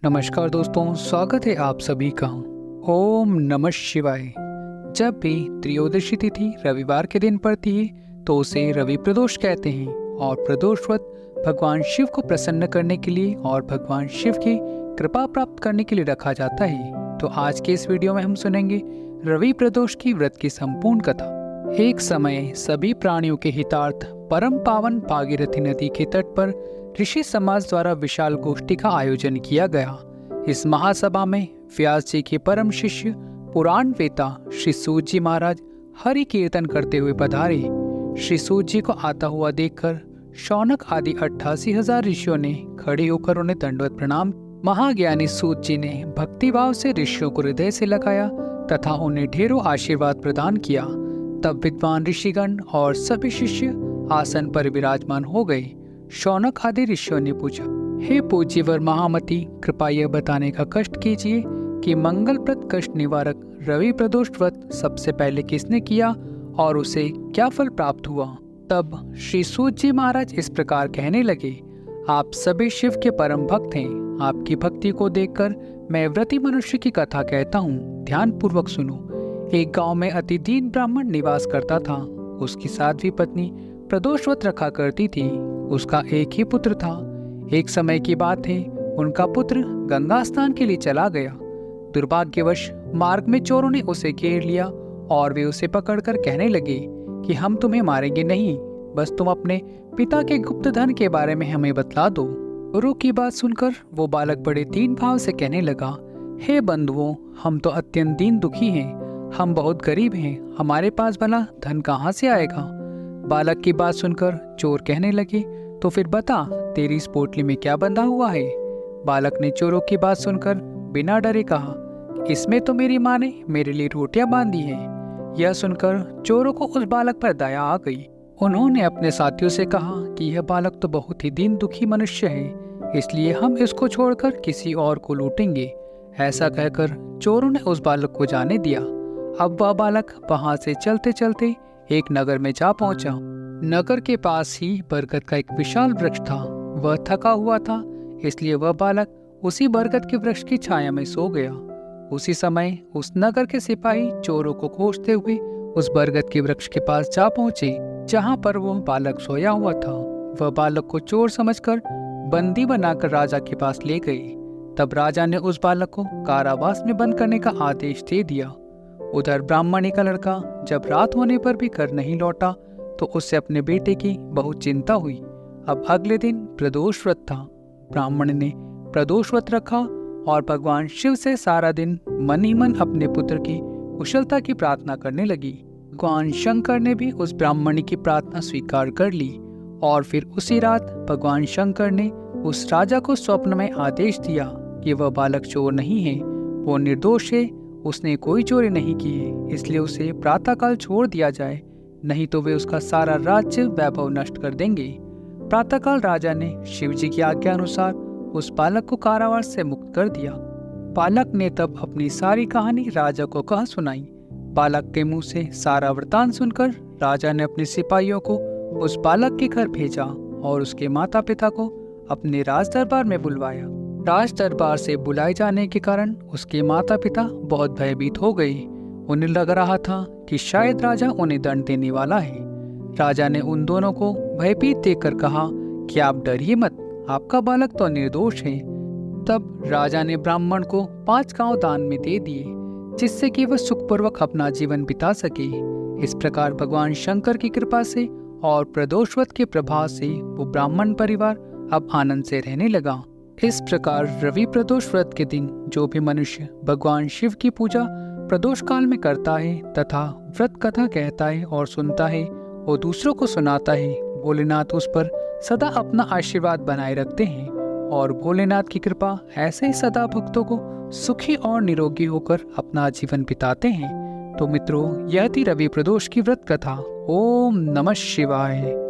नमस्कार दोस्तों, स्वागत है आप सभी का। ओम नमः शिवाय। जब भी त्रयोदशी तिथि रविवार के दिन पड़ती है तो उसे रवि प्रदोष कहते हैं और प्रदोषव्रत भगवान शिव को प्रसन्न करने के लिए और भगवान शिव की कृपा प्राप्त करने के लिए रखा जाता है। तो आज के इस वीडियो में हम सुनेंगे रवि प्रदोष की व्रत की संपूर्ण कथा। एक समय सभी प्राणियों के हितार्थ परम पावन भागीरथी नदी के तट पर ऋषि समाज द्वारा विशाल गोष्ठी का आयोजन किया गया। इस महासभा में व्यास जी के परम शिष्य पुराण वेता श्री सूत जी महाराज हरि कीर्तन करते हुए पधारे। श्री सूत जी को आता हुआ देखकर शौनक आदि 88,000 ऋषियों ने खड़े होकर उन्हें दंडवत प्रणाम। महाज्ञानी सूत जी ने भक्तिभाव से ऋषियों को हृदय से लगाया तथा उन्हें ढेरों आशीर्वाद प्रदान किया। तब विद्वान ऋषिगण और सभी शिष्य आसन पर विराजमान हो गए। शौनक आदि ऋषियों ने पूछा, हे पूज्यवर महामति, कृपया यह बताने का कष्ट कीजिए कि मंगलप्रद कष्ट निवारक रवि प्रदोष व्रत सबसे पहले किसने किया और उसे क्या फल प्राप्त हुआ। तब श्री सूत जी महाराज इस प्रकार कहने लगे, आप सभी शिव के परम भक्त हैं। आपकी भक्ति को देखकर मैं व्रती मनुष्य की कथा कहता हूँ, ध्यान पूर्वक सुनो। एक गांव में अति दीन ब्राह्मण निवास करता था। उसकी साध्वी पत्नी प्रदोष व्रत रखा करती थी। उसका एक ही पुत्र था। एक समय की बात है, उनका पुत्र गंगा स्नान के लिए चला गया। दुर्भाग्यवश मार्ग में चोरों ने उसे घेर लिया और वे उसे पकड़कर कहने लगे कि हम तुम्हें मारेंगे नहीं, बस तुम अपने पिता के गुप्त धन के बारे में हमें बतला दो। चोरों की बात सुनकर वो बालक बड़े दीन भाव से कहने लगा, हे बंधुओं, हम तो अत्यंत दीन दुखी हैं। हम बहुत गरीब हैं, हमारे पास भला धन कहाँ से आएगा। बालक की बात सुनकर चोर कहने लगे, तो फिर बता, तेरी इस पोटली में क्या बंधा हुआ है। बालक ने चोरों की बात सुनकर बिना डरे कहा, इसमें तो मेरी माँ ने मेरे लिए रोटियां बांधी हैं। यह सुनकर चोरों को उस बालक पर दया आ गई। उन्होंने अपने साथियों से कहा कि यह बालक तो बहुत ही दीन दुखी मनुष्य है, इसलिए हम इसको छोड़कर किसी और को लूटेंगे। ऐसा कहकर चोरों ने उस बालक को जाने दिया। अब वह बालक वहां से चलते चलते एक नगर में जा पहुंचा। नगर के पास ही बरगद का एक विशाल वृक्ष था। वह थका हुआ था, इसलिए वह बालक उसी बरगद के वृक्ष की छाया में सो गया। उसी समय उस नगर के सिपाही चोरों को खोजते हुए उस बरगद के वृक्ष के पास जा पहुंचे, जहां पर वह बालक सोया हुआ था। वह बालक को चोर समझकर बंदी बनाकर राजा के पास ले गए। तब राजा ने उस बालक को कारावास में बंद करने का आदेश दे दिया। उधर ब्राह्मणी का लड़का जब रात होने पर भी घर नहीं लौटा तो उससे अपने बेटे की बहुत चिंता हुई। अब अगले दिन प्रदोष व्रत था। ब्राह्मण ने प्रदोष व्रत रखा और भगवान शिव से सारा दिन मन ही मन अपने पुत्र की कुशलता की प्रार्थना करने लगी। भगवान शंकर ने भी उस ब्राह्मणी की प्रार्थना स्वीकार कर ली और फिर उसी रात भगवान शंकर ने उस राजा को स्वप्न में आदेश दिया कि वह बालक चोर नहीं है, वो निर्दोष है, उसने कोई चोरी नहीं की है, इसलिए उसे प्रातःकाल छोड़ दिया जाए, नहीं तो वे उसका सारा राज्य वैभव नष्ट कर देंगे। प्रातःकाल राजा ने शिव जी की आज्ञा अनुसार उस बालक को कारावास से मुक्त कर दिया। बालक ने तब अपनी सारी कहानी राजा को कह सुनाई। बालक के मुंह से सारा वृतांत सुनकर राजा ने अपने सिपाहियों को उस बालक के घर भेजा और उसके माता पिता को अपने राज दरबार में बुलवाया। राज दरबार से बुलाए जाने के कारण उसके माता पिता बहुत भयभीत हो गए। उन्हें लग रहा था कि शायद राजा उन्हें दंड देने वाला है। राजा ने उन दोनों को भयभीत देखकर कहा कि आप डरिए मत, आपका बालक तो निर्दोष है। तब राजा ने ब्राह्मण को 5 गांव दान में दे दिए, जिससे कि वह सुखपूर्वक अपना जीवन बिता सके। इस प्रकार भगवान शंकर की कृपा से और प्रदोष व्रत के प्रभाव से वो ब्राह्मण परिवार अब आनंद से रहने लगा। इस प्रकार रवि प्रदोष व्रत के दिन जो भी मनुष्य भगवान शिव की पूजा प्रदोष काल में करता है तथा व्रत कथा कहता है और सुनता है और दूसरों को सुनाता है, भोलेनाथ उस पर सदा अपना आशीर्वाद बनाए रखते हैं और भोलेनाथ की कृपा ऐसे ही सदा भक्तों को सुखी और निरोगी होकर अपना जीवन बिताते हैं। तो मित्रों, यह थी रवि प्रदोष की व्रत कथा। ओम नमः शिवाय।